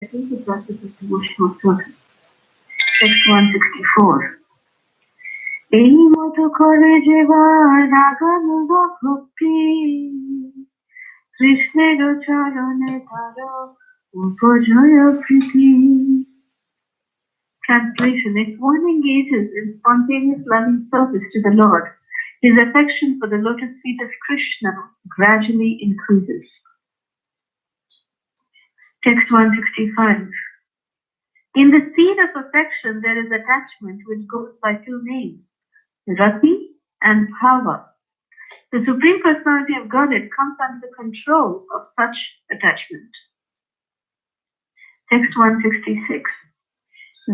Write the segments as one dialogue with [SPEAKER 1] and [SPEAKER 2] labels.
[SPEAKER 1] The process of devotional service. Text 164. এই মতো করে যেবার লাগানো ভক্তি কৃষ্ণের চরণে তার উপজয় প্রীতি. Translation: If one engages in spontaneous loving service to the Lord, his affection for the lotus feet of Krishna gradually increases. Text 165. In the seed of affection there is attachment which goes by two names, Rati and Bhava. The Supreme Personality of Godhead comes under the control of such attachment. Text 166.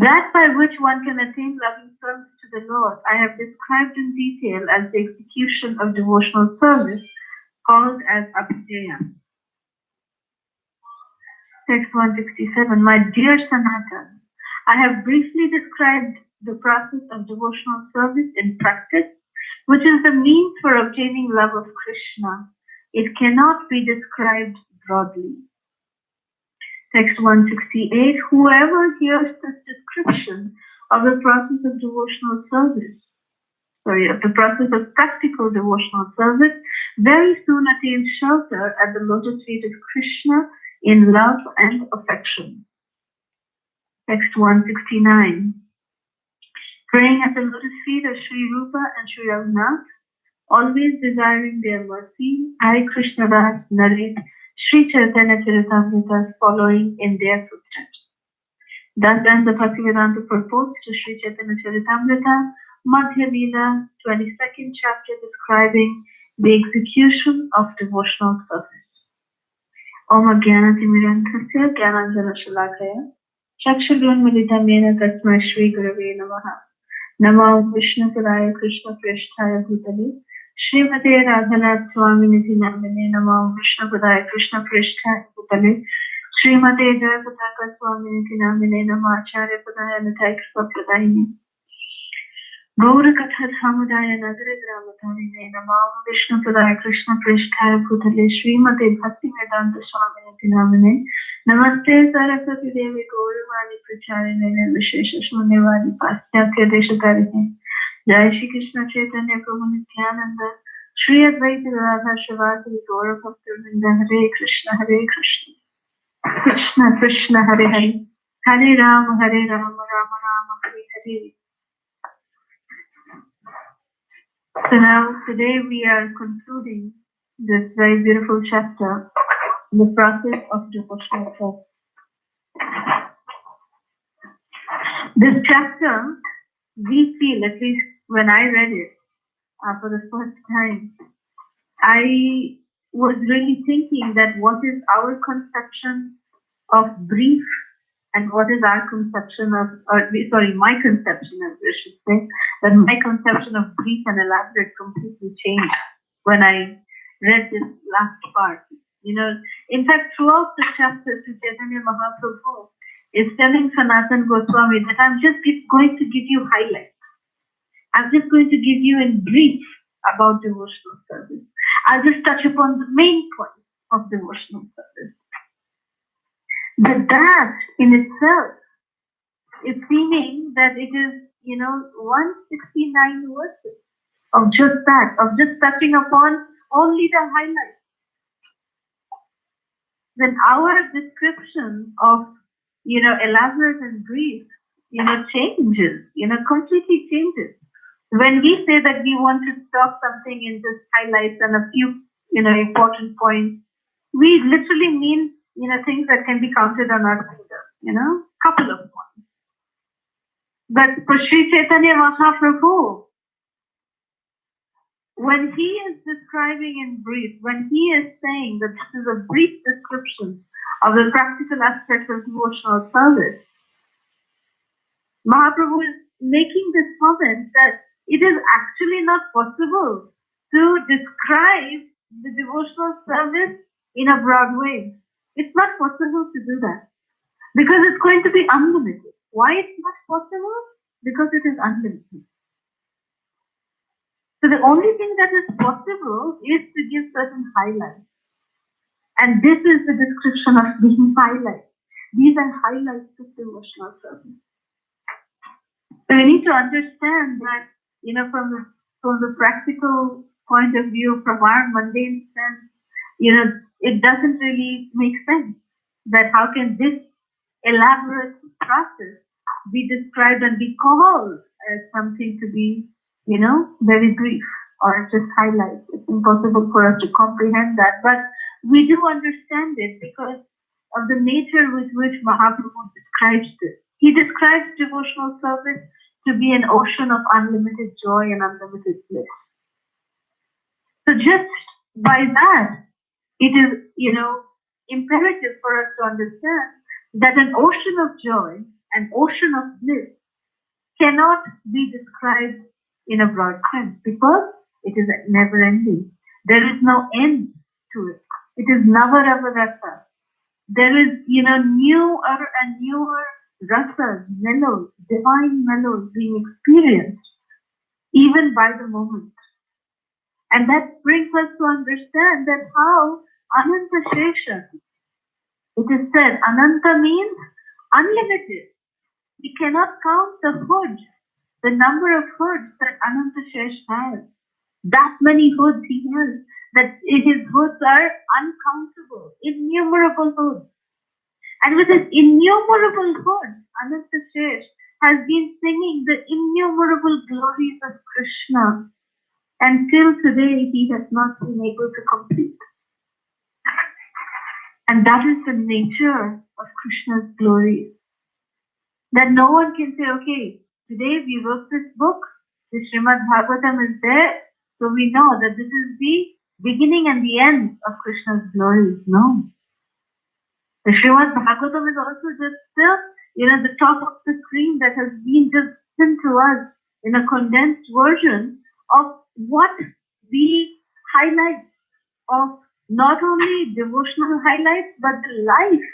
[SPEAKER 1] That by which one can attain loving service to the Lord, I have described in detail as the execution of devotional service, called as Abhijeya. Text 167. My dear Sanatan, I have briefly described the process of devotional service in practice, which is the means for obtaining love of Krishna. It cannot be described broadly. Text 168. Whoever hears this description of the process of devotional service, of the process of practical devotional service, very soon attains shelter at the lotus feet of Krishna in love and affection. Text 169. Praying at the lotus feet of Sri Rupa and Sri Raghunath, always desiring their mercy, I Krishna Das narrate Sri Chaitanya Charitamrita following in their footsteps. Thus ends the Bhaktivedanta purport to Sri Chaitanya Charitamrita, Madhya Leela, 22nd chapter, describing the execution of devotional service. Om Jnanatimirandhasya Jnananjana Shalakaya Chakshurunmilitamena Tasmai Shri Gurave Namaha. Namo Vishnu Padaya Krishna Preshthaya Bhutale Srimate Radhanath Swaminiti Namine. Namo Vishnu Padaya Krishna Preshthaya Bhutale Srimate Jayapataka Swaminiti Namine. Namo Acharya Padaya Nithai Kripapradayine Gaura Katha Dhamudaya Nagara Gramatarine. Namo Vishnu Padaya Krishna Preshthaya Bhutale Srimate Bhakti Vedanta Swaminiti Namine. Namaste Saraswati Devi Gauravani Pracharine Nirvishesha Shunyavadi Paschatya Deshatarine. Jai Shri Krishna Chaitanya Prabhu Nityananda Shri Advaita Radha Shivasari Gaura Bhaktivinoda. Hare Krishna Krishna Krishna Hare Hare Hare Rama Rama Rama Hare Hare. So now today we are concluding this very beautiful chapter, the process of devotional service. This chapter, we feel, at least when I read it for the first time, I was really thinking that what is our conception of brief and what is our conception of, my conception, I should say, that my conception of brief and elaborate completely changed when I read this last part. In fact, throughout the chapter, Chaitanya Mahaprabhu is telling Sanatan Goswami that I'm just going to give you highlights. I'm just going to give you in brief about devotional service. I'll just touch upon the main points of devotional service. But that in itself is seeming that it is, 169 verses of just that, of just touching upon only the highlights. Then our description of, elaborate and brief, changes, completely changes. When we say that we want to talk something in just highlights and a few, important points, we literally mean, things that can be counted on our finger, couple of points. But for Sri Chaitanya Mahaprabhu, when he is describing in brief, when he is saying that this is a brief description of the practical aspects of devotional service, Mahaprabhu is making this comment that it is actually not possible to describe the devotional service in a broad way. It's not possible to do that because it's going to be unlimited. Why it's not possible? Because it is unlimited. So the only thing that is possible is to give certain highlights. And this is the description of being highlights. These are highlights of devotional service. So we need to understand that, from the practical point of view, from our mundane sense, it doesn't really make sense that how can this elaborate process be described and be called as something to be, very brief or just highlight. It's impossible for us to comprehend that, but we do understand it because of the nature with which Mahaprabhu describes this. He describes devotional service to be an ocean of unlimited joy and unlimited bliss. So just by that, it is, imperative for us to understand that an ocean of joy, an ocean of bliss, cannot be described in a broad sense because it is never ending. There is no end to it. It is Navarava. There is, newer and newer rasas, mellows, divine mellows being experienced even by the moment. And that brings us to understand that how Ananta Shesha, it is said, Ananta means unlimited. We cannot count the hoods, the number of hoods that Ananta Shesh has. That many hoods he has, that his hoods are uncountable, innumerable hoods. And with his innumerable hoods, Ananta Shesh has been singing the innumerable glories of Krishna. And till today, he has not been able to complete. And that is the nature of Krishna's glories. That no one can say, okay, today we wrote this book, the Srimad Bhagavatam is there, so we know that this is the beginning and the end of Krishna's glories. No. The Srimad Bhagavatam is also just still, the top of the screen that has been just sent to us in a condensed version of what the highlights of not only devotional highlights, but the life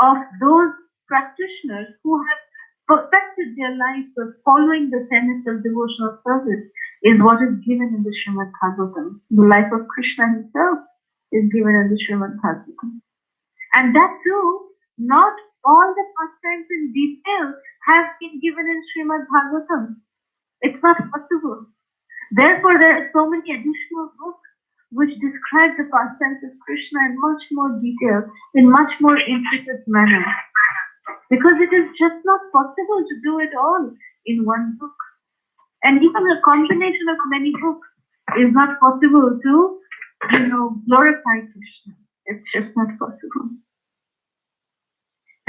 [SPEAKER 1] of those practitioners who have perfected their lives of following the tenets of devotional service is what is given in the Srimad Bhagavatam. The life of Krishna himself is given in the Srimad Bhagavatam. And that too, not all the pastimes in detail have been given in Srimad Bhagavatam. It's not possible. Therefore, there are so many additional books which describe the pastimes of Krishna in much more detail, in much more intricate manner. Because it is just not possible to do it all in one book. And even a combination of many books is not possible to, glorify Krishna. It's just not possible.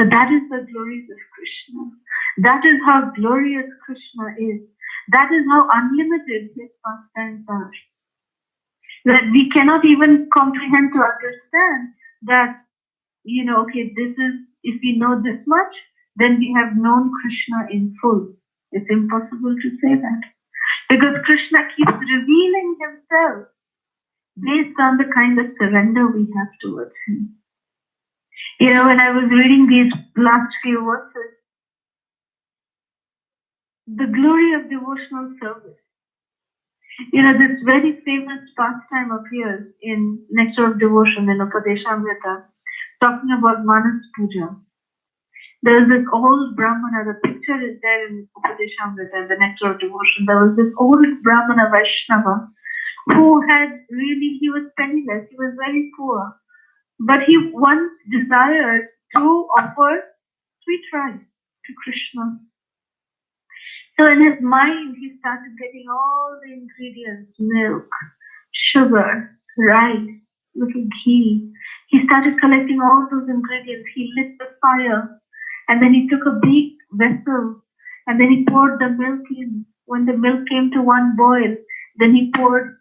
[SPEAKER 1] So that is the glories of Krishna. That is how glorious Krishna is. That is how unlimited his pastimes are. That we cannot even comprehend to understand that, this is, if we know this much, then we have known Krishna in full. It's impossible to say that. Because Krishna keeps revealing himself based on the kind of surrender we have towards him. When I was reading these last few verses, the glory of devotional service. This very famous pastime appears in Nectar of Devotion in Upadeshamrita, talking about Manas Puja. There was this old Brahmana, the picture is there in Upadeshamrita, in the Nectar of Devotion. There was this old Brahmana Vaishnava who he was penniless, he was very poor. But he once desired to offer sweet rice to Krishna. So in his mind, he started getting all the ingredients, milk, sugar, rice, little ghee. He started collecting all those ingredients. He lit the fire, and then he took a big vessel, and then he poured the milk in. When the milk came to one boil, then he poured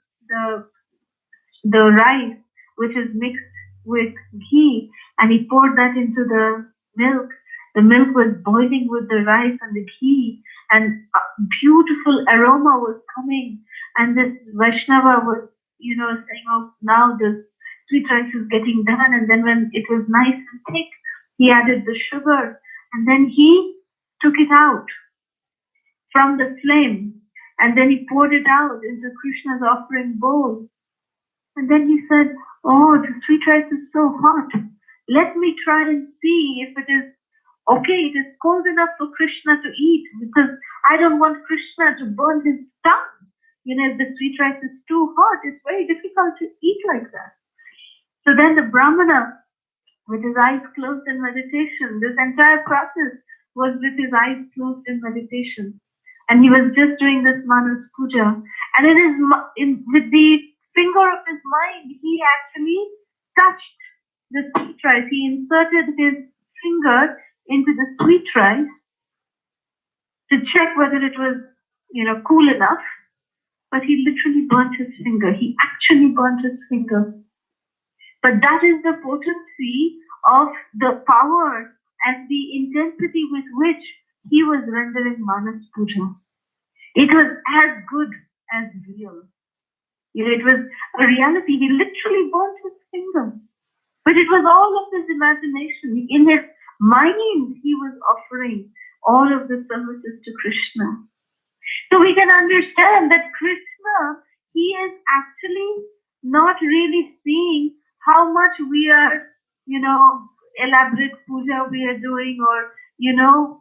[SPEAKER 1] the rice, which is mixed with ghee, and he poured that into the milk. The milk was boiling with the rice and the ghee, and a beautiful aroma was coming. And this Vaishnava was, saying, oh, now the sweet rice is getting done. And then when it was nice and thick, he added the sugar, and then he took it out from the flame, and then he poured it out into Krishna's offering bowl. And then he said, oh, the sweet rice is so hot. Let me try and see if it is okay, it is cold enough for Krishna to eat, because I don't want Krishna to burn his tongue. If the sweet rice is too hot, it's very difficult to eat like that. So then the Brahmana, with his eyes closed in meditation, this entire process was with his eyes closed in meditation. And he was just doing this Manas Puja. And with the finger of his mind, he actually touched the sweet rice. He inserted his finger into the sweet rice to check whether it was, cool enough. But he literally burnt his finger. He actually burnt his finger. But that is the potency of the power and the intensity with which he was rendering Manas Puja. It was as good as real. It was a reality. He literally burnt his finger. But it was all of his imagination. In his mind, he was offering all of the services to Krishna. So we can understand that Krishna, he is actually not really seeing how much we are, elaborate puja we are doing, or,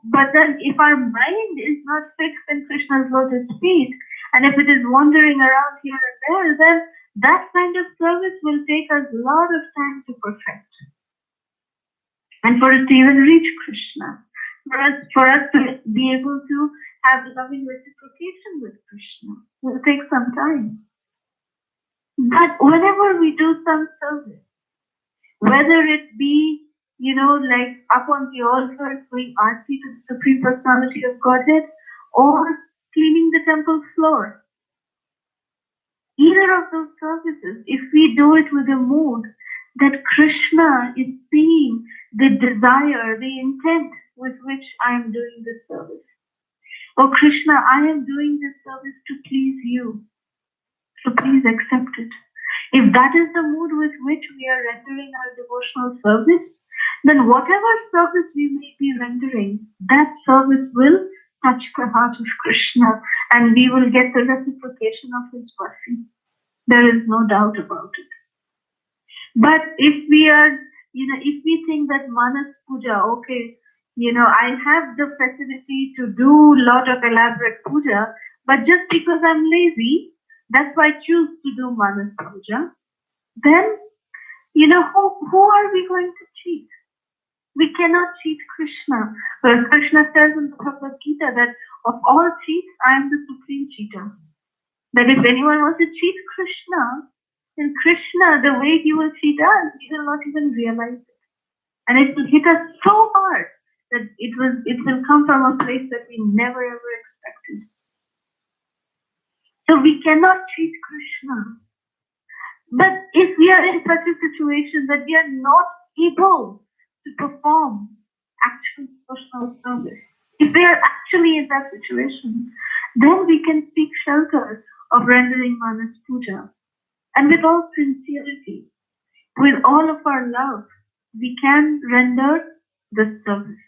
[SPEAKER 1] but then if our mind is not fixed in Krishna's lotus feet, and if it is wandering around here and there, then that kind of service will take us a lot of time to perfect. And for us to even reach Krishna, for us to be able to have loving reciprocation with Krishna, will take some time. But whenever we do some service, whether it be, like up on the altar doing aarti to the Supreme Personality of Godhead, or cleaning the temple floor, either of those services, if we do it with a mood that Krishna is seeing the desire, the intent with which I am doing this service. Oh Krishna, I am doing this service to please you. So please accept it. If that is the mood with which we are rendering our devotional service, then whatever service we may be rendering, that service will touch the heart of Krishna, and we will get the reciprocation of his blessing. There is no doubt about it. But if we are, if we think that Manas Puja, okay, I have the facility to do a lot of elaborate puja, but just because I'm lazy, that's why I choose to do Manas Puja, then, who are we going to cheat? We cannot cheat Krishna. Well, Krishna says in the Bhagavad Gita that of all cheats, I am the supreme cheater. That if anyone wants to cheat Krishna, then Krishna, the way he will cheat us, he will not even realize it. And it will hit us so hard that it will come from a place that we never ever expected. So we cannot cheat Krishna. But if we are in such a situation that we are not able to perform actual devotional service, if we are actually in that situation, then we can seek shelter of rendering Manas Puja. And with all sincerity, with all of our love, we can render the service.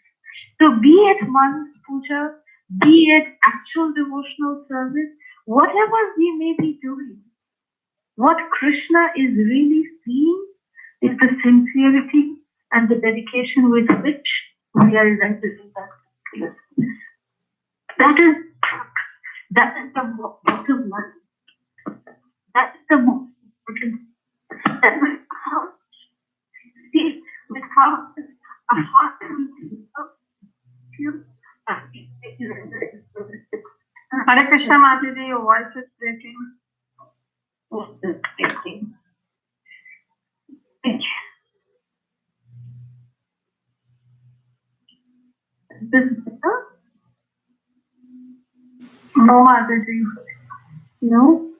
[SPEAKER 1] So be it Manas Puja, be it actual devotional service, whatever we may be doing, what Krishna is really seeing is the sincerity and the dedication with which we are rendering that particular service. That is the bottom line. That is the most important. That with how see, with how a heart feels Hare Krishna Mataji, your voice is breaking. This better? No, Mataji. No?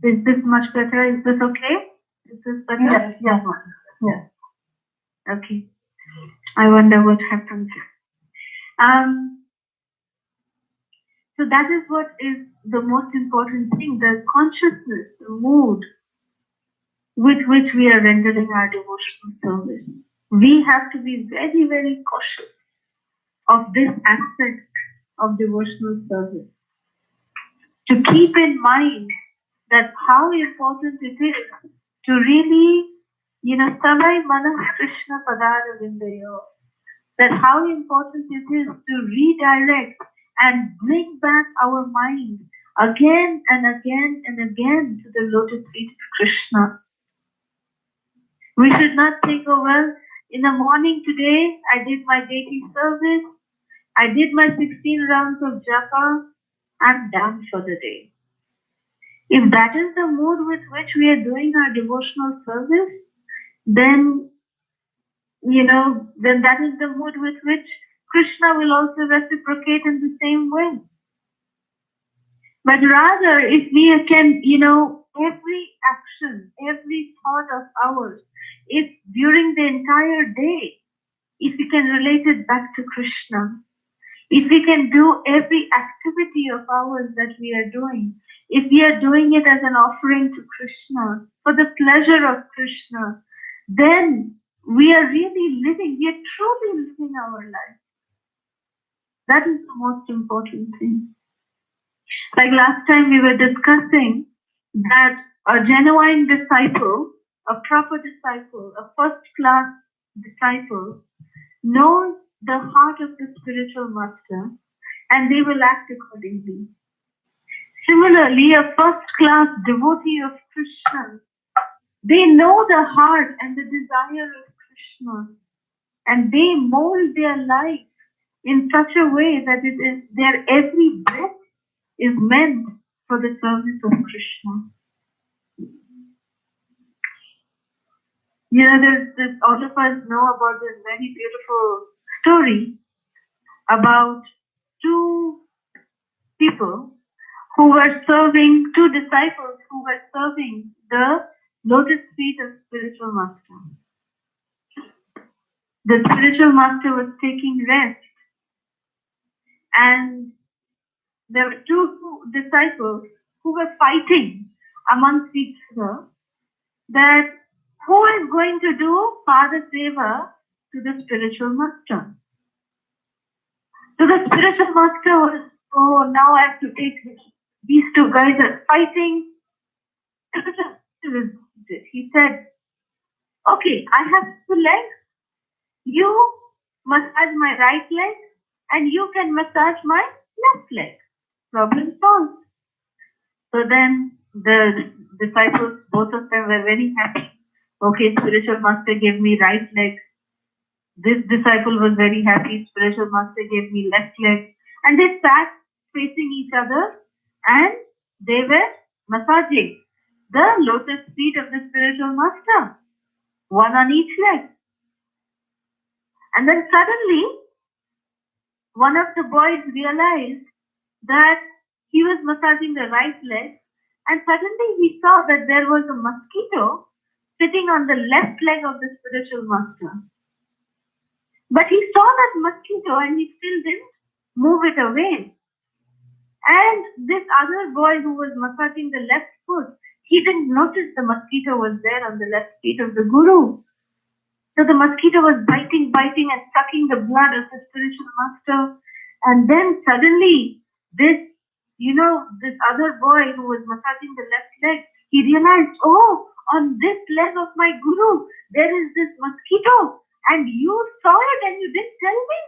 [SPEAKER 1] Is this much better? Is this okay? Is this better? Yes. Yes. Okay. I wonder what happened. So that is what is the most important thing, the consciousness, the mood with which we are rendering our devotional service. We have to be very, very cautious of this aspect of devotional service. To keep in mind that how important it is to really, Samai Manah Krishna Padara Vindayo, that how important it is to redirect and bring back our mind again and again and again to the lotus feet of Krishna. We should not think, oh well, in the morning today I did my daily service, I did my 16 rounds of japa, I'm done for the day. If that is the mood with which we are doing our devotional service, then, then that is the mood with which Krishna will also reciprocate in the same way. But rather, if we can, every action, every thought of ours, if during the entire day, if we can relate it back to Krishna, if we can do every activity of ours that we are doing, if we are doing it as an offering to Krishna, for the pleasure of Krishna, then we are really living, we are truly living our life. That is the most important thing. Like last time we were discussing that a genuine disciple, a proper disciple, a first class disciple knows the heart of the spiritual master and they will act accordingly. Similarly, a first class devotee of Krishna, they know the heart and the desire of Krishna and they mold their life in such a way that it is their every breath is meant for the service of Krishna. There's this, all of us know about this very beautiful story about two people who were serving, two disciples who were serving the lotus feet of spiritual master. The spiritual master was taking rest, and there were two disciples who were fighting amongst each other that who is going to do Pada Seva to the spiritual master. So the spiritual master was, oh, now I have to take this. These two guys are fighting. He said, okay, I have two legs. You massage my right leg and you can massage my left leg. Problem solved. So then the disciples, both of them were very happy. Okay, spiritual master gave me right leg. This disciple was very happy. Spiritual master gave me left leg. And they sat facing each other and they were massaging the lotus feet of the spiritual master, one on each leg. And then suddenly, one of the boys realized that he was massaging the right leg, and suddenly he saw that there was a mosquito sitting on the left leg of the spiritual master. But he saw that mosquito and he still didn't move it away. And this other boy who was massaging the left foot, he didn't notice the mosquito was there on the left feet of the guru. So the mosquito was biting and sucking the blood of the spiritual master. And then suddenly, this other boy who was massaging the left leg, he realized, oh, on this leg of my guru, there is this mosquito. And you saw it and you didn't tell me?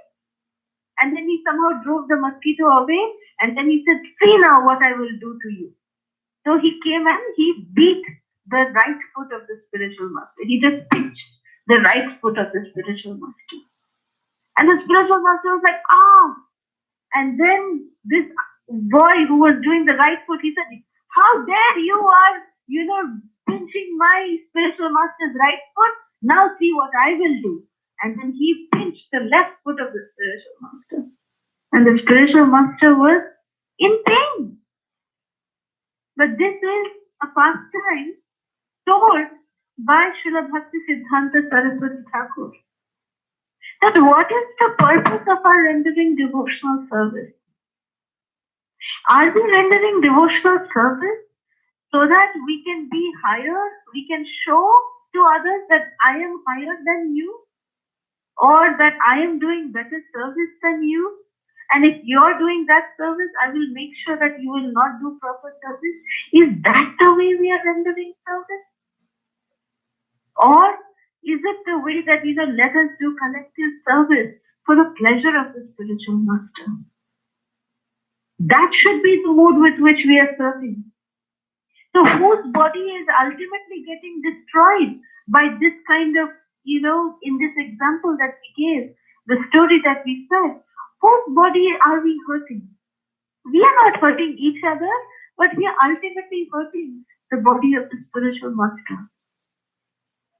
[SPEAKER 1] And then he somehow drove the mosquito away. And then he said, see now what I will do to you. So he came and he beat the right foot of the spiritual master. He just pinched the right foot of the spiritual master. And the spiritual master was like, ah. And then this boy who was doing the right foot, he said, how dare you are, pinching my spiritual master's right foot? Now see what I will do. And then he pinched the left foot of the spiritual master. And the spiritual master was in pain. But this is a pastime told by Srila Bhakti Siddhanta Saraswati Thakur. That what is the purpose of our rendering devotional service? Are we rendering devotional service so that we can be higher, we can show to others that I am higher than you, or that I am doing better service than you, And if you're doing that service, I will make sure that you will not do proper service. Is that the way we are rendering service? Or is it the way that, let us do collective service for the pleasure of the spiritual master? That should be the mood with which we are serving. So whose body is ultimately getting destroyed by this kind of, in this example that we gave, the story that we said, whose body are we hurting? We are not hurting each other, but we are ultimately hurting the body of the spiritual master.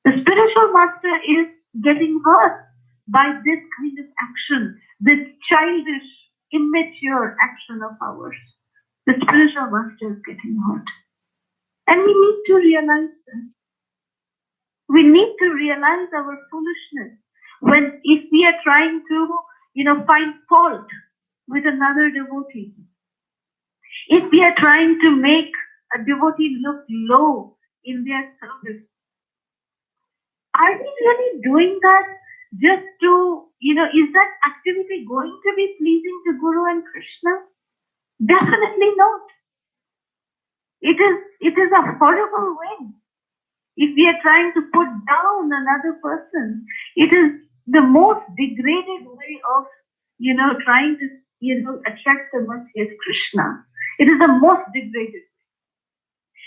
[SPEAKER 1] The spiritual master is getting hurt by this kind of action, this childish, immature action of ours. The spiritual master is getting hurt. And we need to realize that. We need to realize our foolishness if we are trying to, find fault with another devotee. If we are trying to make a devotee look low in their service, are we really doing that just to, is that activity going to be pleasing to Guru and Krishna? Definitely not. It is a horrible way. If we are trying to put down another person, it is the most degraded way of, trying to, attract the mercy of Krishna. It is the most degraded way.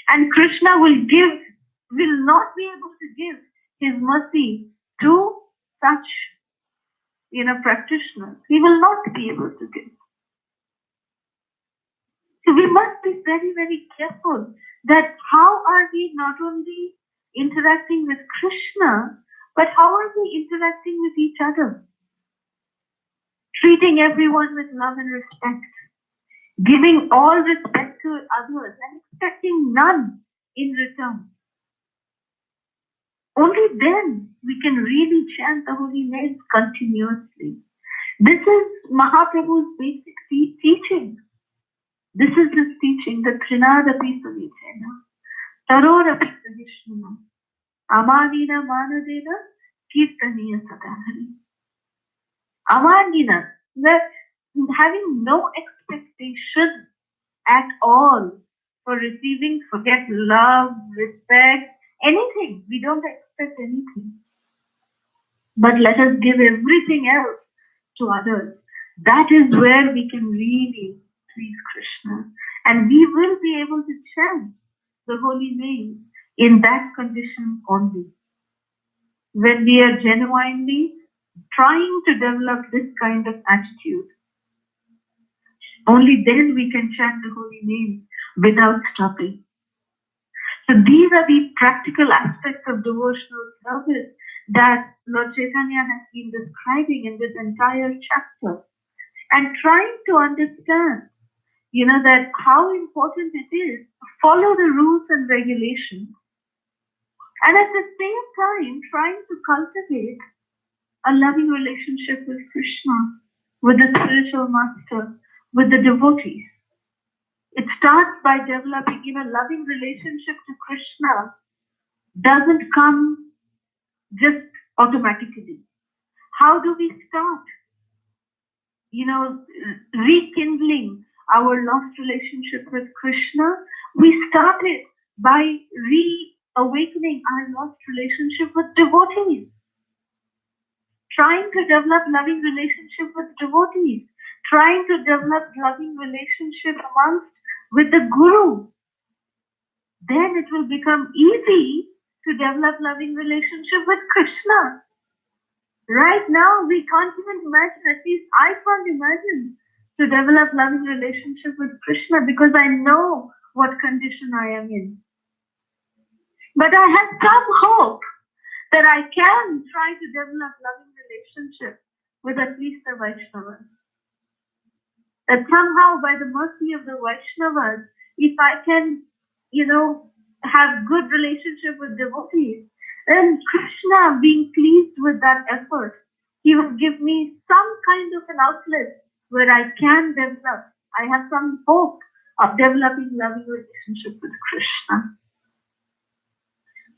[SPEAKER 1] And Krishna will not be able to give his mercy to such, practitioners. He will not be able to give. So we must be very, very careful that how are we not only interacting with Krishna, but how are we interacting with each other? Treating everyone with love and respect, giving all respect to others and expecting none in return. Only then we can really chant the holy names continuously. This is Mahaprabhu's basic teaching. This is his teaching, the Trinadapi Savitena, Tarorapi Savishnuna, Amanina Manadena, Kirtaniya Sadahari. Amanina, that having no expectation at all for receiving, forget love, respect, anything. We don't expect anything. But let us give everything else to others. That is where we can really please Krishna. And we will be able to chant the holy name in that condition only. When we are genuinely trying to develop this kind of attitude, only then we can chant the holy name without stopping. So these are the practical aspects of devotional service that Lord Chaitanya has been describing in this entire chapter, and trying to understand, that how important it is to follow the rules and regulations, and at the same time trying to cultivate a loving relationship with Krishna, with the spiritual master, with the devotees. It starts by developing, loving relationship to Krishna doesn't come just automatically. How do we start, rekindling our lost relationship with Krishna? We started by reawakening our lost relationship with devotees. Trying to develop loving relationship with devotees. Trying to develop loving relationship with the Guru. Then it will become easy to develop loving relationship with Krishna. Right now, we can't even imagine, at least I can't imagine, to develop loving relationship with Krishna because I know what condition I am in. But I have some hope that I can try to develop loving relationship with at least the Vaishnavas. That somehow, by the mercy of the Vaishnavas, if I can, have good relationship with devotees, then Krishna, being pleased with that effort, he will give me some kind of an outlet where I can develop. I have some hope of developing loving relationship with Krishna.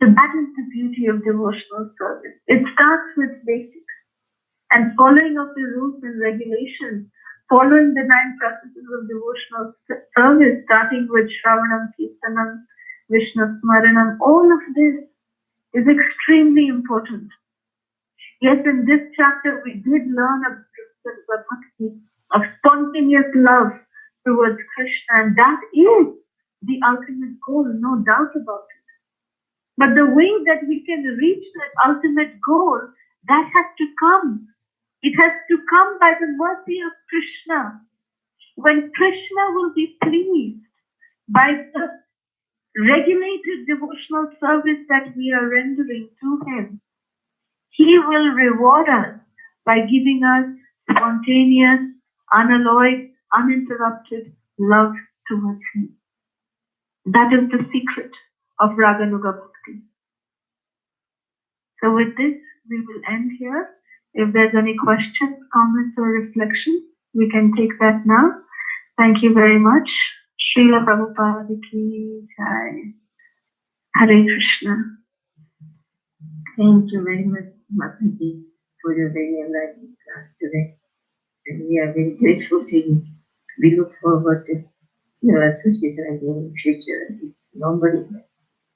[SPEAKER 1] So that is the beauty of devotional service. It starts with basics and following of the rules and regulations following the 9 processes of devotional service, starting with Shravanam, Kirtanam, Vishnu Smaranam, all of this is extremely important. Yes, in this chapter we did learn about bhakti, of spontaneous love towards Krishna, and that is the ultimate goal, no doubt about it. But the way that we can reach that ultimate goal, that has to come. It has to come by the mercy of Krishna. When Krishna will be pleased by the regulated devotional service that we are rendering to him, he will reward us by giving us spontaneous, unalloyed, uninterrupted love towards him. That is the secret of Raganuga Bhakti. So with this, we will end here. If there's any questions, comments, or reflections, we can take that now. Thank you very much. Srila Prabhupada ki jai. Hare Krishna.
[SPEAKER 2] Thank you very much, Mataji, for your very enlightening class today. And we are very grateful to you. We look forward to your association again in the future.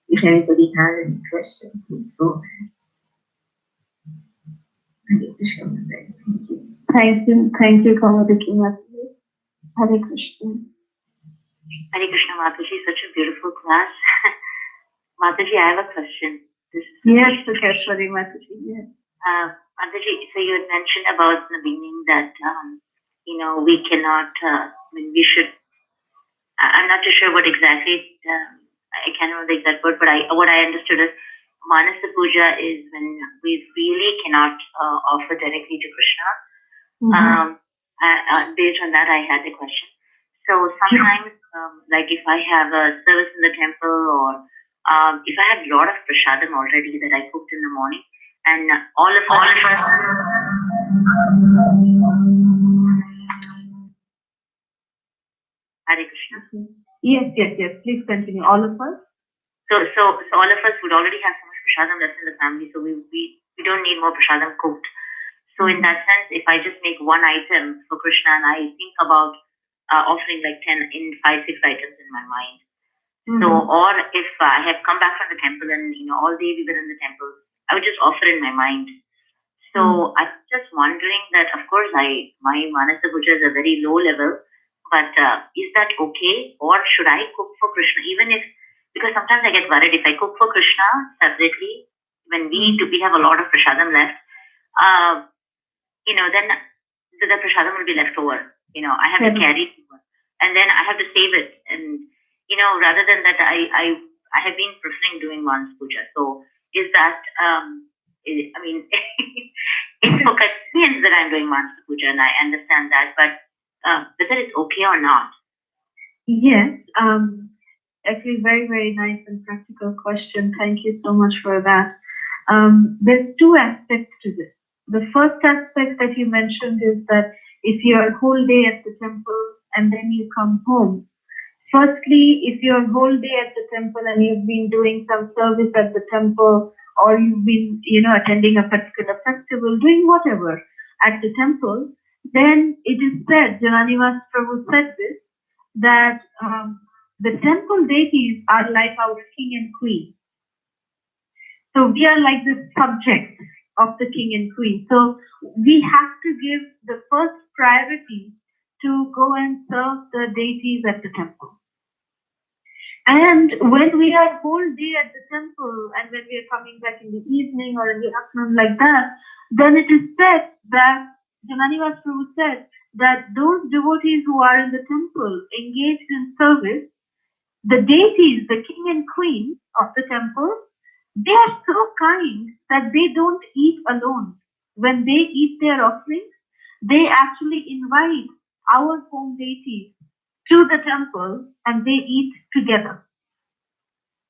[SPEAKER 2] If anybody has any questions, please go ahead. Hare Krishna. Thank you.
[SPEAKER 1] Thank you, Kamadiki Mataji. Hare Krishna.
[SPEAKER 3] Hare Krishna, Mataji, such a beautiful class. Mataji, I have a question.
[SPEAKER 1] Yes, Keshwari Mataji. Yes.
[SPEAKER 3] Mataji, so you had mentioned about in the beginning that we cannot. We should. I'm not too sure what exactly. I can't remember the exact word, but what I understood is Manasa Puja is when we really cannot offer directly to Krishna.
[SPEAKER 1] Mm-hmm.
[SPEAKER 3] Based on that, I had the question. So sometimes, like if I have a service in the temple, or if I have a lot of prasadam already that I cooked in the morning, and all of us. Hare Krishna.
[SPEAKER 1] Yes. Please continue. All of us.
[SPEAKER 3] So all of us would already have so much prasadam left in the family, so we don't need more prasadam cooked. So in that sense, if I just make one item for Krishna and I think about offering like 5, 6 items in my mind. So, or if I have come back from the temple and all day we were in the temple, I would just offer in my mind. So I'm just wondering that, of course, my Manasa Puja is a very low level, but is that okay, or should I cook for Krishna? Because sometimes I get worried if I cook for Krishna separately, when we have a lot of prasadam left, then the prasadam will be left over. I have to carry it, and then I have to save it, and rather than that, I have been preferring doing Manasa Puja. So is that it's for convenience that I'm doing Manasa Puja, and I understand that, but whether it's okay or not?
[SPEAKER 1] Yes. Actually, very, very nice and practical question. Thank you so much for that. There's 2 aspects to this. The first aspect that you mentioned is that if you're a whole day at the temple and then you come home, firstly, if you're a whole day at the temple and you've been doing some service at the temple, or you've been, attending a particular festival, doing whatever at the temple, then it is said, Jananivas Prabhu said this, that the temple deities are like our king and queen. So we are like the subjects of the king and queen. So we have to give the first priority to go and serve the deities at the temple. And when we are whole day at the temple, and when we are coming back in the evening or in the afternoon like that, then it is said that Jananivas Prabhu said that those devotees who are in the temple engaged in service, the deities, the king and queen of the temple, they are so kind that they don't eat alone. When they eat their offerings, they actually invite our home deities to the temple and they eat together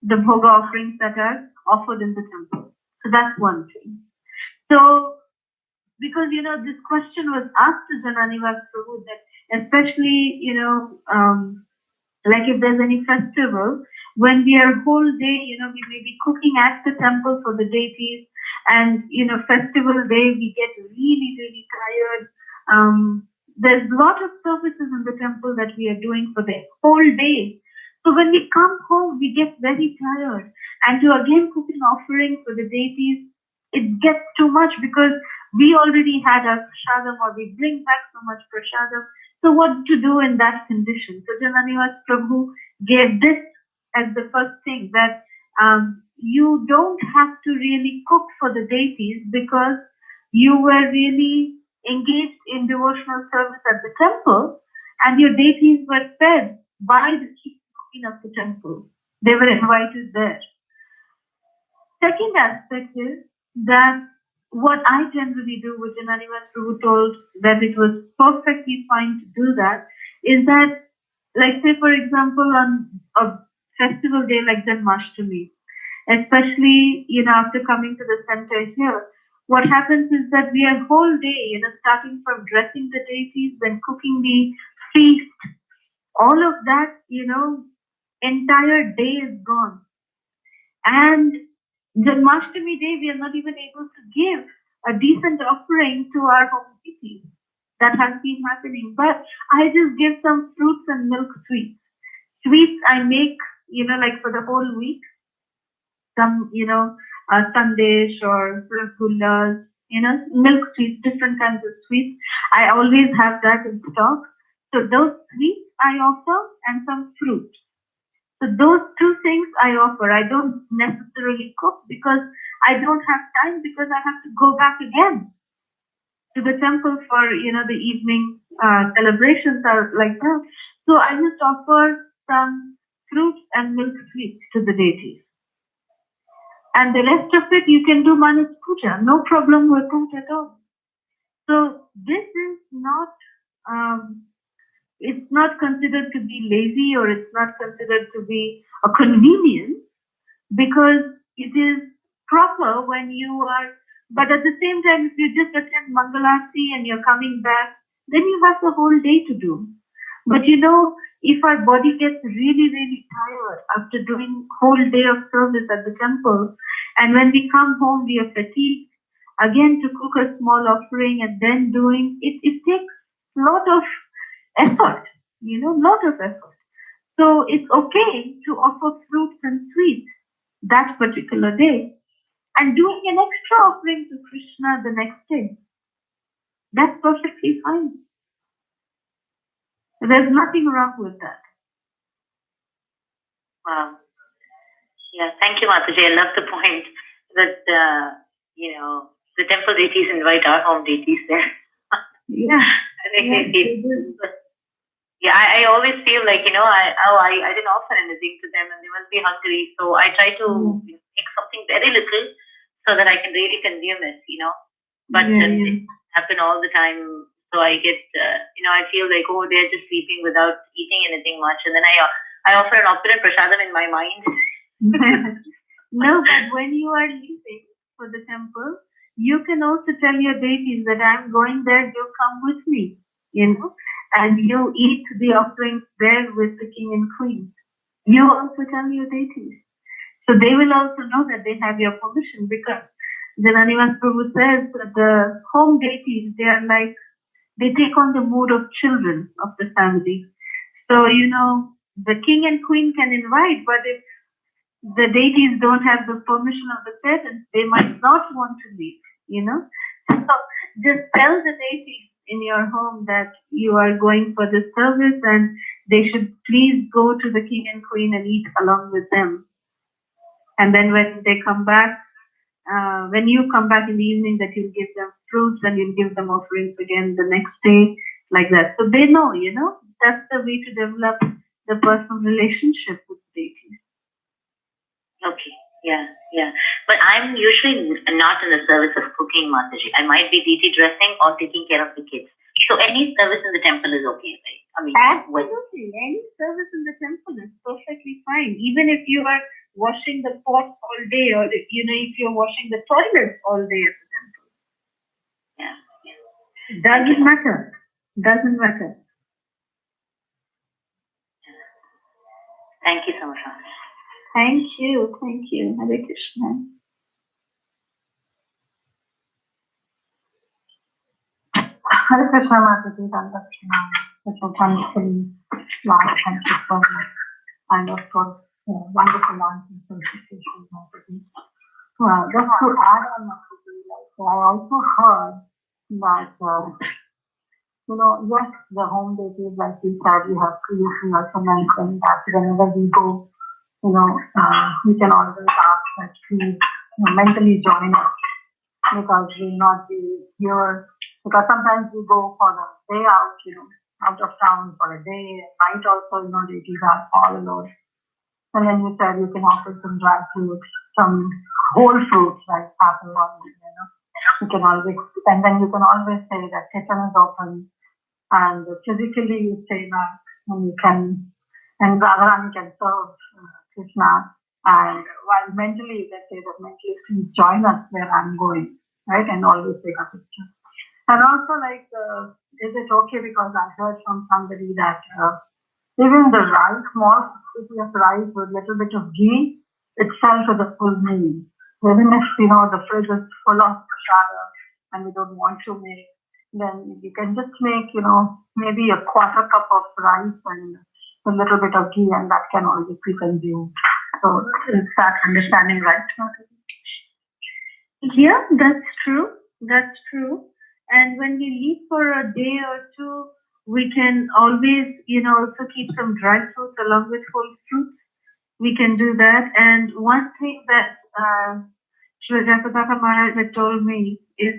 [SPEAKER 1] the bhoga offerings that are offered in the temple. So that's one thing. So, because, this question was asked to Jananivas Prabhu, that especially, like if there's any festival, when we are whole day, we may be cooking at the temple for the deities, and, festival day, we get really, really tired. there's a lot of services in the temple that we are doing for the whole day. So when we come home, we get very tired. And to again cook an offering for the deities, it gets too much because we already had our prashadam or we bring back so much prashadam. So what to do in that condition? So Jananiwas Prabhu gave this as the first thing, that you don't have to really cook for the deities because you were really engaged in devotional service at the temple and your deities were fed by the chief queen of the temple. They were invited there. Second aspect is that what I generally do, which Jananiwas Prabhu told that it was perfectly fine to do that, is that, like say for example, on a festival day like Janmashtami, especially, after coming to the center here, what happens is that we have whole day, starting from dressing the deities, then cooking the feast, all of that, entire day is gone. And Janmashtami day, we are not even able to give a decent offering to our home deities. That has been happening. But I just give some fruits and milk sweets. Sweets I make, like for the whole week. Some, sandesh or rasgullas, milk sweets, different kinds of sweets. I always have that in stock. So those sweets I offer and some fruit. So those two things I offer. I don't necessarily cook because I don't have time because I have to go back again to the temple for, the evening celebrations are like that. So I just offer some fruits and milk sweets to the deities. And the rest of it, you can do Manas Puja. No problem with that at all. So this is not, it's not considered to be lazy or it's not considered to be a convenience because it is proper when you are, but at the same time, if you just attend Mangalarti and you're coming back, then you have the whole day to do. But if our body gets really, really tired after doing whole day of service at the temple, and when we come home, we are fatigued, again to cook a small offering and then doing it, it takes a lot of effort, lot of effort. So it's okay to offer fruits and sweets that particular day and doing an extra offering to Krishna the next day. That's perfectly fine. There's nothing wrong with that.
[SPEAKER 3] Wow. Yeah, thank you, Mataji. I love the point that, the temple deities invite our home deities there.
[SPEAKER 1] Yeah.
[SPEAKER 3] Yeah, I always feel like, I didn't offer anything to them and they must be hungry. So I try to make something very little so that I can really consume it, But it happen all the time. So I get, I feel like, oh, they're just sleeping without eating anything much. And then I offer an opulent prasadam in my mind.
[SPEAKER 1] No, but when you are leaving for the temple, you can also tell your deities that I'm going there, you come with me, and you eat the offerings there with the king and queen. You also tell your deities. So they will also know that they have your permission because Jananiwas Prabhu says that the home deities, they take on the mood of children of the family. So, the king and queen can invite, but if the deities don't have the permission of the parents, they might not want to leave, So just tell the deities in your home that you are going for this service and they should please go to the king and queen and eat along with them. And then when they come back, when you come back in the evening, that you'll give them fruits and you'll give them offerings again the next day, like that. So they know, that's the way to develop the personal relationship with deities.
[SPEAKER 3] Okay, yeah. But I'm usually not in the service of cooking, Mataji. I might be deity dressing or taking care of the kids. So any service in the temple is okay, right?
[SPEAKER 1] Absolutely. Any service in the temple is perfectly fine. Even if you are washing the pots all day or, if you're washing the toilets all day at the temple.
[SPEAKER 3] Yeah.
[SPEAKER 1] It doesn't matter. Doesn't matter.
[SPEAKER 3] Thank you so much.
[SPEAKER 1] Thank you. Hare Krishna. Hare Krishna, Mataji, Ranga Krishna. Such a wonderfully long thank you so much. And of course, wonderful answers and situations, Mataji. Well, just to add on, Mataji, like, I also heard that, yes, the home deities, like we said, we have creation also mentioned that whenever we go, we can always ask that please mentally join us because we'll not be here. Because sometimes we go for the day out, out of town for a day, at night also, deities are all alone. And then you said you can offer some dry fruits, some whole fruits like apple or, you can always, and then you can always say that kitchen is open and physically you say that and you can, and Radharani can serve Krishna. And while mentally, they say that mentally, please join us where I'm going, right? And always take a picture. And also, like, is it okay? Because I heard from somebody that even the rice, small quantity of rice with little bit of ghee, itself is a full meal. Even if, the fridge is full of prasada and we don't want to make, then you can just make, maybe a quarter cup of rice and a little bit of ghee, and that can always be consumed. So is that understanding right?
[SPEAKER 3] Yeah, that's true. That's true. And when we leave for a day or two, we can always, also keep some dry fruits along with whole fruits. We can do that. And one thing that Shri Jagadaka Maharaj had told me is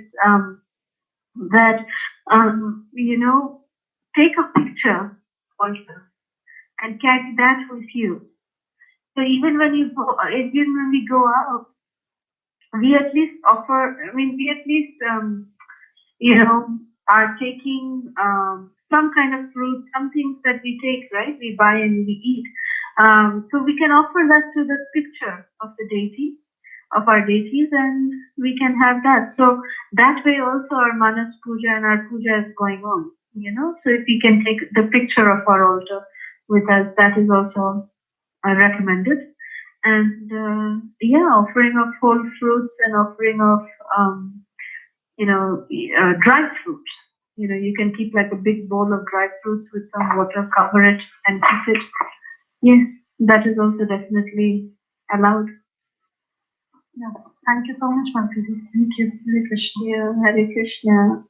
[SPEAKER 3] that, take a picture also and carry that with you. So even when we go out, we at least offer, we at least, are taking some kind of fruit, some things that we take, right? We buy and we eat. So we can offer that to the picture of the deity, of our deities, and we can have that. So that way also our Manas Puja and our Puja is going on, So if we can take the picture of our altar with us, that is also recommended. And offering of whole fruits and offering of dry fruits. You can keep like a big bowl of dry fruits with some water, cover it, and keep it. Yes, that is also definitely allowed.
[SPEAKER 1] Yeah. Thank you so much, Mataji. Thank you. Hare Krishna.
[SPEAKER 3] Hare Krishna.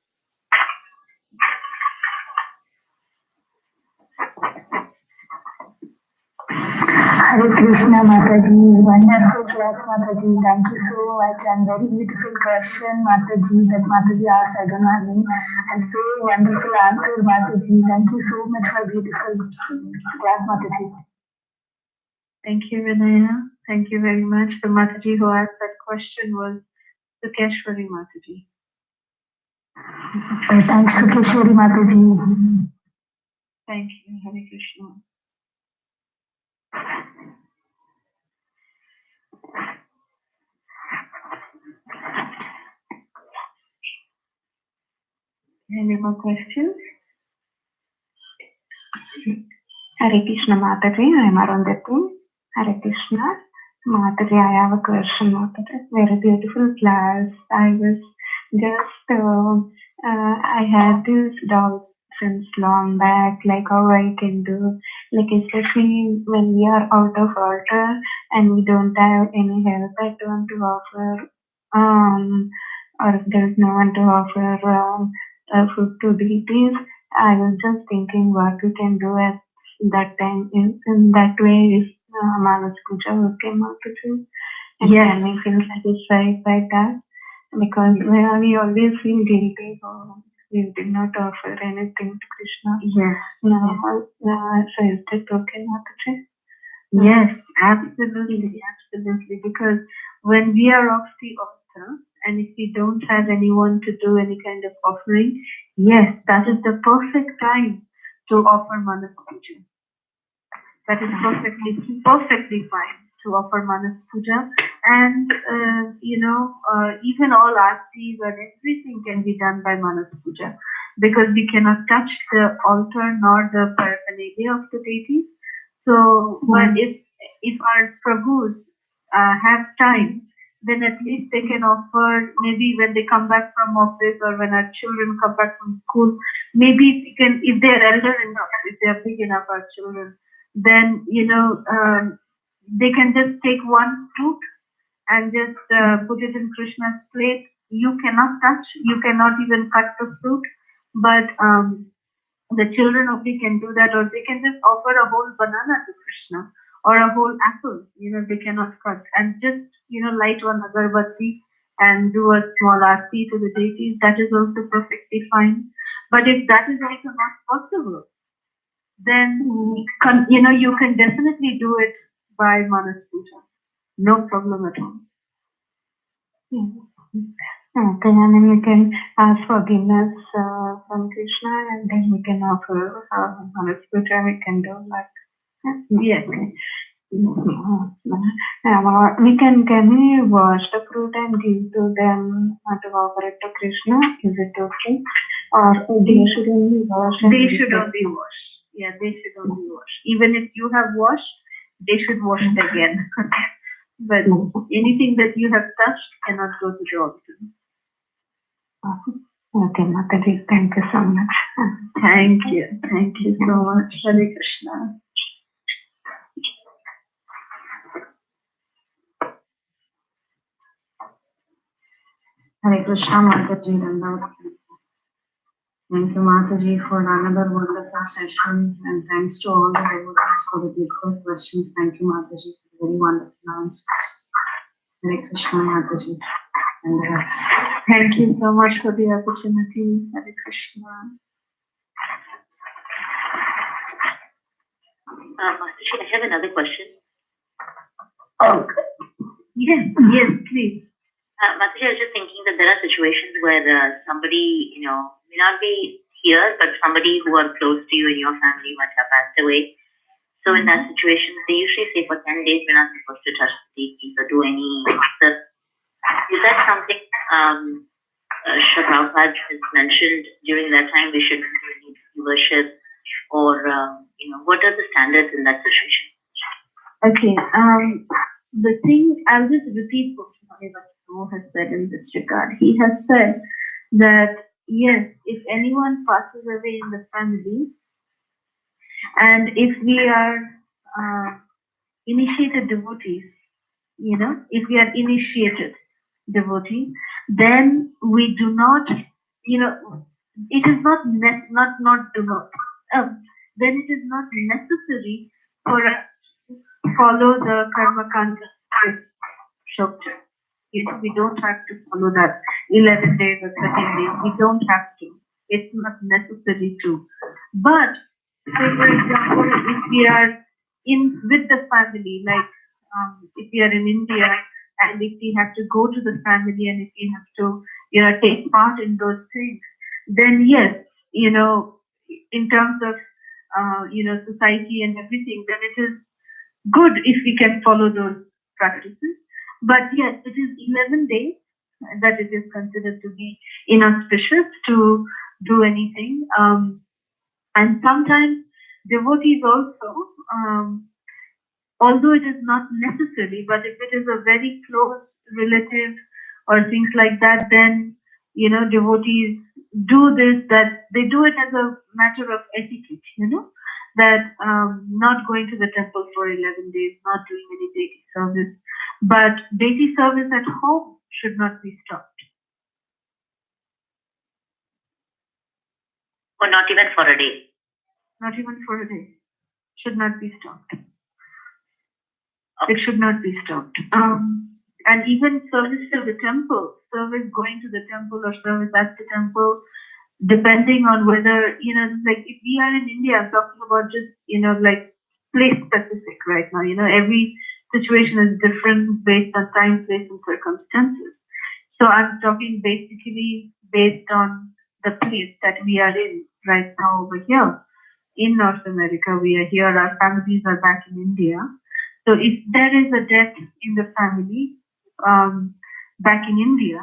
[SPEAKER 4] Hare Krishna, Mataji. Wonderful class, Mataji. Thank you so much. And very beautiful question, Mataji, that Mataji asked Adonai. And so wonderful answer, Mataji. Thank you so much for beautiful class, Mataji.
[SPEAKER 3] Thank you, Vinaya. Thank you very much. The Mataji who asked that question was Sukeshwari Mataji.
[SPEAKER 4] Thanks, Sukeshwari Mataji.
[SPEAKER 3] Thank you, Hare Krishna. Any more questions?
[SPEAKER 5] Hare Krishna Mataji, I am Arundhati. Hare Krishna Mataji, I have a question, Mataji. Very beautiful class. I was just, I had this doubt since long back, like how I can do, like especially when we are out of altar and we don't have any help at one to offer, or if there is no one to offer food to deities. I was just thinking what we can do at that time. In that way, is Manas Puja okay, Mataji? And can we feel satisfied by that? Because we always feel guilty. We did not offer anything to Krishna.
[SPEAKER 3] Yes.
[SPEAKER 5] So is that okay, Mataji?
[SPEAKER 3] Yes, absolutely, absolutely. Because when we are off the altar, and if we don't have anyone to do any kind of offering, yes, that is the perfect time to offer Manas Puja. That is perfectly fine to offer Manas Puja. And, even all aartis and everything can be done by Manas Puja. Because we cannot touch the altar nor the paraphernalia of the deities. So, but if our Prabhus have time,
[SPEAKER 1] then at least they can offer, maybe when they come back from office or when our children come back from school, maybe we can, if they're elder enough, if they're big enough, our children, then, they can just take one fruit and just put it in Krishna's plate. You cannot touch, you cannot even cut the fruit, but the children only can do that, or they can just offer a whole banana to Krishna or a whole apple, they cannot cut, and just, light one agarbatti and do a small aarti to the deities. That is also perfectly fine. But if that is also not possible, then, you can definitely do it by Manas Puja. No problem at all.
[SPEAKER 5] Okay, and then we can ask forgiveness from Krishna, and then we can offer Manas Puja. We can do like
[SPEAKER 1] Yes.
[SPEAKER 5] Can we wash the fruit and give to them to offer it to Krishna? Is it okay? Or they should only wash?
[SPEAKER 1] They should only wash. Yeah, they should only wash. Even if you have washed, they should wash it again. But anything that you have touched cannot go to the altar.
[SPEAKER 5] Okay, Mataji, thank you so much.
[SPEAKER 1] Thank you. Thank you so much. Hare Krishna.
[SPEAKER 6] Hare Krishna, Mataji. Thank you, Mataji, for another wonderful session, and thanks to all the devotees for the beautiful questions. Thank you, Mataji, for very wonderful answers. Hare Krishna, Mataji. And the rest.
[SPEAKER 1] Thank you so much for the opportunity. Hare Krishna.
[SPEAKER 3] Mataji, I have another question.
[SPEAKER 1] Oh, yes, please.
[SPEAKER 3] Mataji, I was just thinking that there are situations where somebody, may not be here, but somebody who are close to you in your family might have passed away. So in that situation, they usually say for 10 days we're not supposed to touch the deities or do any stuff. Is that something Shri Prabhupada has mentioned during that time we shouldn't do any worship, or what are the standards in that situation?
[SPEAKER 1] Okay, the thing, I'll just repeat what Mo has said in this regard. He has said that, yes, if anyone passes away in the family, and if we are initiated devotees, if we are initiated devotees, then we do not, it is not do not. Then it is not necessary for us to follow the karma kanda structure. We don't have to follow that 11 days or 13 days. We don't have to. It's not necessary to. But, say for example, if we are with the family, like if we are in India, and if we have to go to the family, and if we have to, take part in those things, then yes, in terms of, society and everything, then it is good if we can follow those practices. But yes, it is 11 days that it is considered to be inauspicious to do anything. And sometimes devotees also, although it is not necessary, but if it is a very close relative or things like that, then, devotees do this, that they do it as a matter of etiquette, that not going to the temple for 11 days, not doing any deity service. But deity service at home should not be stopped.
[SPEAKER 3] Or not even for a day?
[SPEAKER 1] Not even for a day. Should not be stopped. It should not be stopped. And even service to the temple, service going to the temple or service at the temple, depending on whether, like if we are in India, I'm talking about just, like place specific right now. Every situation is different based on time, place, and circumstances. So I'm talking basically based on the place that we are in right now over here. In North America, we are here, our families are back in India. So if there is a death in the family back in India,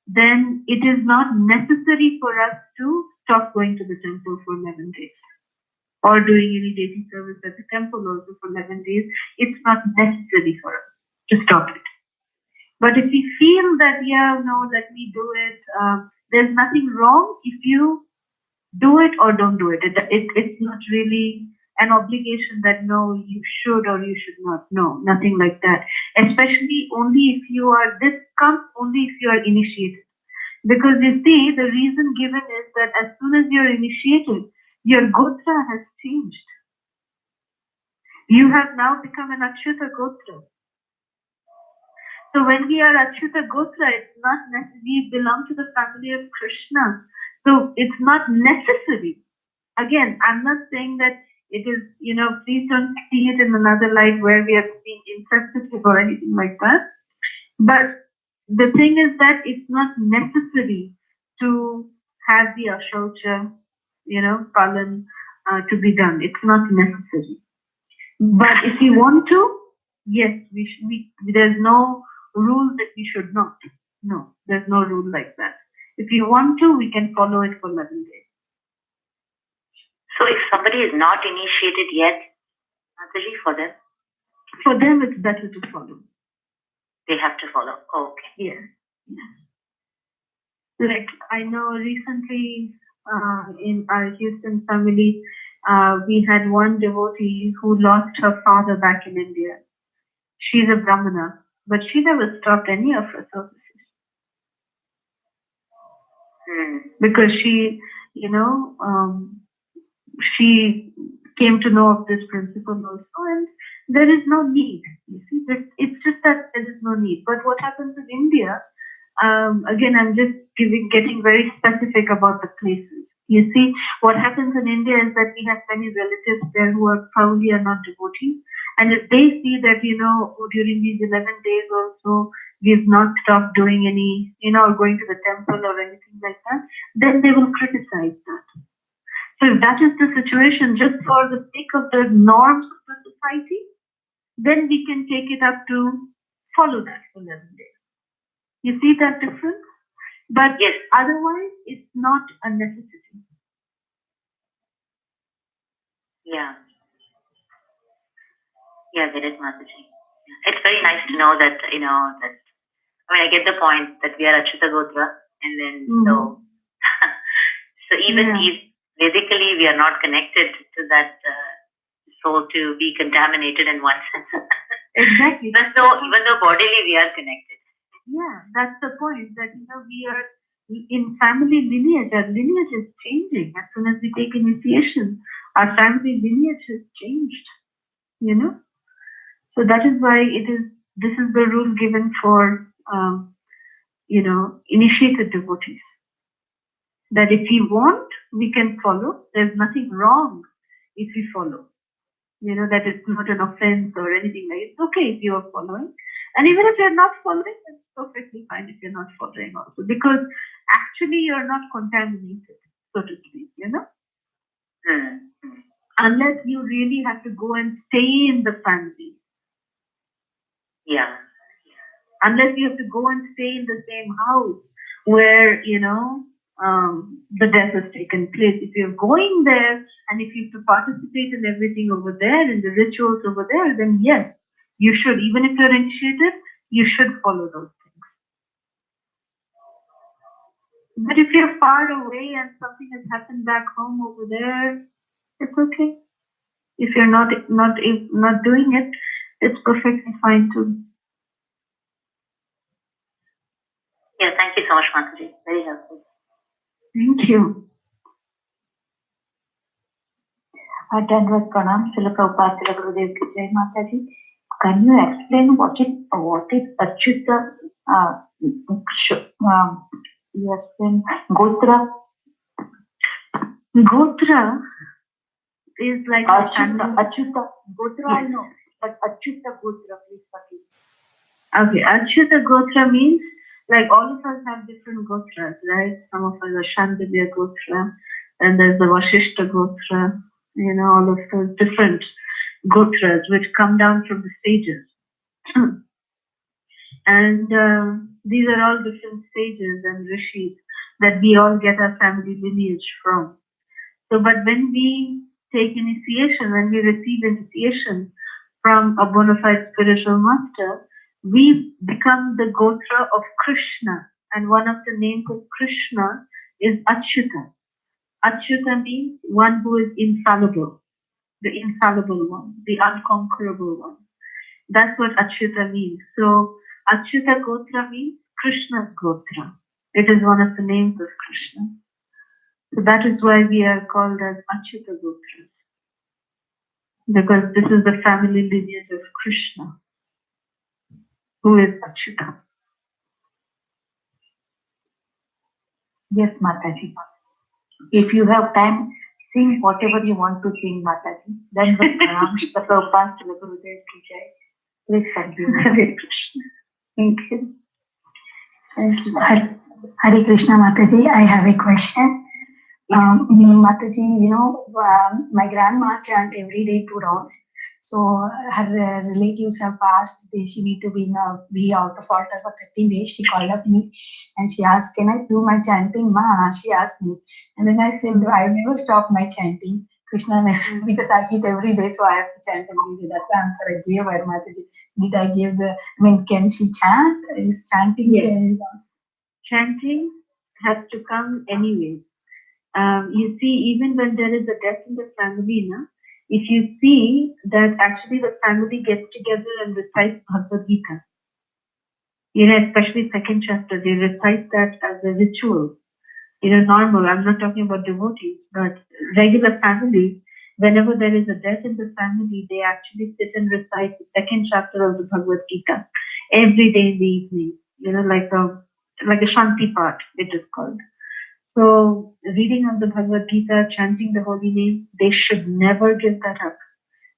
[SPEAKER 1] then it is not necessary for us to stop going to the temple for 11 days or doing any deity service at the temple also for 11 days. It's not necessary for us to stop it. But if we feel that, yeah, no, let me do it, there's nothing wrong if you do it or don't do it. It's not really an obligation that no, you should or you should not. No, nothing like that. Especially only if you are, this comes only if you are initiated. Because you see, the reason given is that as soon as you're initiated, your gotra has changed. You have now become an Achyuta Gotra. So when we are Achyuta Gotra, it's not necessary, we belong to the family of Krishna. So it's not necessary. Again, I'm not saying that it is, please don't see it in another light where we are being insensitive or anything like that. But the thing is that it's not necessary to have the Ashocha, palan to be done. It's not necessary. But if you want to, yes, there's no rule that we should not. No, there's no rule like that. If you want to, we can follow it for 11 days.
[SPEAKER 3] So if somebody is not initiated yet, Mataji, for them?
[SPEAKER 1] For them, it's better to follow.
[SPEAKER 3] They have to follow. Oh, okay.
[SPEAKER 1] Yes. Like I know recently in our Houston family, we had one devotee who lost her father back in India. She's a Brahmana, but she never stopped any of her services. Because she, she came to know of this principle also, and there is no need. You see, it's just that there is no need. But what happens in India? Again, I'm just getting very specific about the places. You see, what happens in India is that we have many relatives there who are probably are not devotees, and if they see that during these 11 days also we've not stopped doing any, or going to the temple or anything like that, then they will criticize that. So if that is the situation, just for the sake of the norms of the society, then we can take it up to follow that for 11 days. You see that difference? But
[SPEAKER 3] yes,
[SPEAKER 1] otherwise, it's not a necessity.
[SPEAKER 3] Yeah. Yeah, that is Mataji. It's very nice to know that, I get the point that we are Achyuta Gotra, and then so even if physically we are not connected to that soul to be contaminated in one sense.
[SPEAKER 1] Exactly.
[SPEAKER 3] Even though bodily we are connected.
[SPEAKER 1] Yeah, that's the point, that we are in family lineage. Our lineage is changing as soon as we take initiation. Our family lineage has changed. So that is why this is the rule given for initiated devotees. That if we want, we can follow. There's nothing wrong if we follow. That it's not an offense or anything like it. It's okay if you are following. And even if you're not following, it's perfectly fine if you're not following also. Because actually you're not contaminated, so to speak, Unless you really have to go and stay in the family.
[SPEAKER 3] Yeah.
[SPEAKER 1] Unless you have to go and stay in the same house where, the death has taken place. If you're going there and if you have to participate in everything over there, in the rituals over there, then yes, you should. Even if you're initiated, you should follow those things. But if you're far away and something has happened back home over there, it's okay. If you're not doing it, it's perfectly fine too.
[SPEAKER 3] Yeah, thank you so much, Mataji. Very helpful.
[SPEAKER 1] Thank you.
[SPEAKER 4] Dandavat Pranam, Srila Prabhupada, Srila Gurudev Ki Jai, Mataji. Can you explain what is Achyuta? You explain Gotra.
[SPEAKER 1] Gotra is like
[SPEAKER 4] Achyuta. Gotra, I know, but Achyuta Gotra, please forgive.
[SPEAKER 1] Okay, Achyuta Gotra means like all of us have different gotras, right? Some of us are Shandilya Gotra, and there's the Vashishta Gotra, all of those different gotras which come down from the sages. And these are all different sages and rishis that we all get our family lineage from. So, but when we take initiation, when we receive initiation from a bona fide spiritual master, we become the Gotra of Krishna, and one of the names of Krishna is Achyuta. Achyuta means one who is infallible, the infallible one, the unconquerable one. That's what Achyuta means. So Achyuta Gotra means Krishna's Gotra. It is one of the names of Krishna. So that is why we are called as Achyuta Gotra, because this is the family lineage of Krishna, who is Achyuta.
[SPEAKER 7] Yes, Mataji. If you have time, sing whatever you want to sing, Mataji. Then the Prabhupada to the Gurudev ki jai. Please continue.
[SPEAKER 1] Hare Krishna.
[SPEAKER 7] Thank you.
[SPEAKER 1] Thank you.
[SPEAKER 4] Hare Krishna Mataji, I have a question. Mataji, my grandma chant every day 2 rounds. So her relatives have passed. She need to be out of altar for 13 days. She called up me and she asked, "Can I do my chanting, Ma?" She asked me, and then I said, "I never stop my chanting, Krishna, because I eat every day, so I have to chant every day." That's the answer I gave her, Mataji. Did I give can she chant? Is chanting?
[SPEAKER 1] Yes. Chanting has to come anyway. You see, even when there is a death in the family, if you see that actually the family gets together and recites Bhagavad Gita, especially second chapter, they recite that as a ritual. Normal. I'm not talking about devotees, but regular family. Whenever there is a death in the family, they actually sit and recite the second chapter of the Bhagavad Gita every day in the evening. Like a Shanti part, it is called. So, reading of the Bhagavad Gita, chanting the holy name, they should never give that up,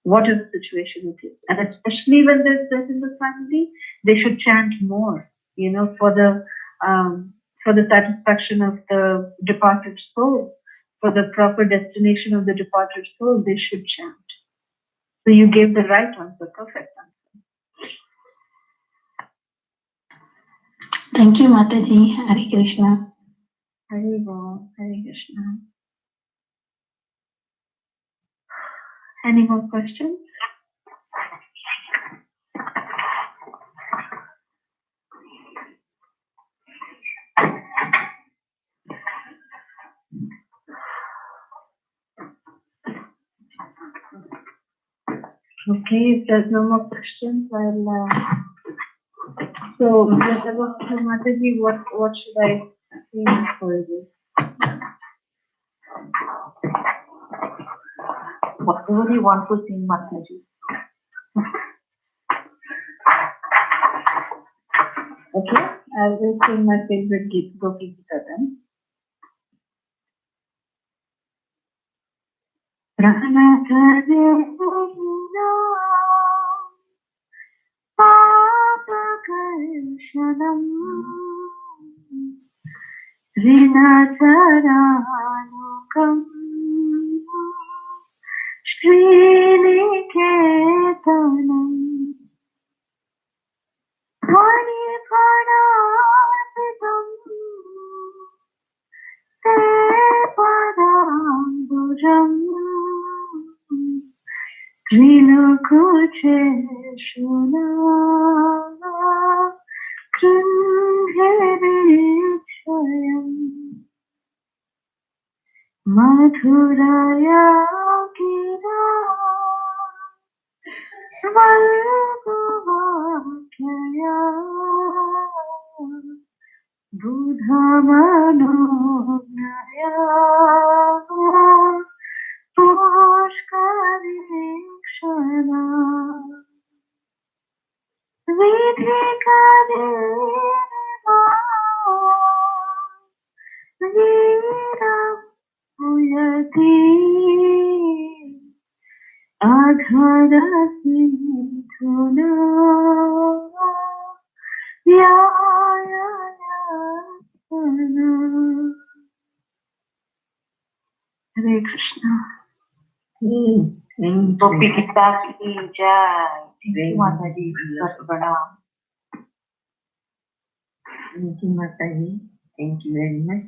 [SPEAKER 1] whatever situation it is. And especially when there's death in the family, they should chant more, for the satisfaction of the departed soul, for the proper destination of the departed soul, they should chant. So you gave the right answer, perfect answer.
[SPEAKER 4] Thank you, Mataji. Hare Krishna.
[SPEAKER 1] Hare Ram, Hare Krishna. Any more questions? Okay, if there's no more questions, I'll. So, Mataji, what should I say for this?
[SPEAKER 7] Whatever you want to sing, Mataji.
[SPEAKER 1] Okay, I will sing my favorite Gopi Gita then. Rinataranukam Sriniketanam Vanipadapitam Te Padambujam Krinukuche Shuna Krinhirichayam Madhuraya Gira Valgavakyaya Budhamanunaya Pushkarikshana Vidhikareva Veeram Uyati Adharasindhuna Vyayayasana. Hare Krishna.
[SPEAKER 2] Thank
[SPEAKER 7] Gopi
[SPEAKER 2] you.
[SPEAKER 7] Gita ki jai. Thank
[SPEAKER 2] Very
[SPEAKER 7] you, Mataji.
[SPEAKER 2] wonderful.
[SPEAKER 7] Pranam.
[SPEAKER 2] Thank you, Mataji. Thank you very much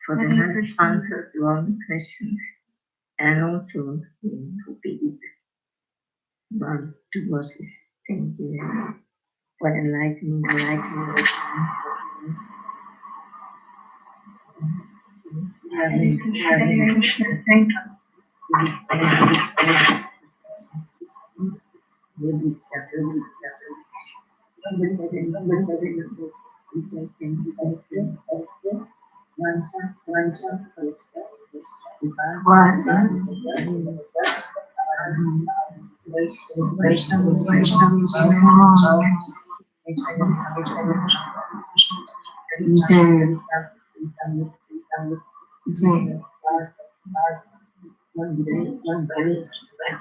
[SPEAKER 2] for the
[SPEAKER 1] Hare
[SPEAKER 2] nice
[SPEAKER 1] Krishna.
[SPEAKER 2] answers to all the questions, and also in Gopi Gita. 1, 2 verses. Thank you very much. for enlightening.
[SPEAKER 1] Hare Krishna. Thank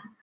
[SPEAKER 1] you.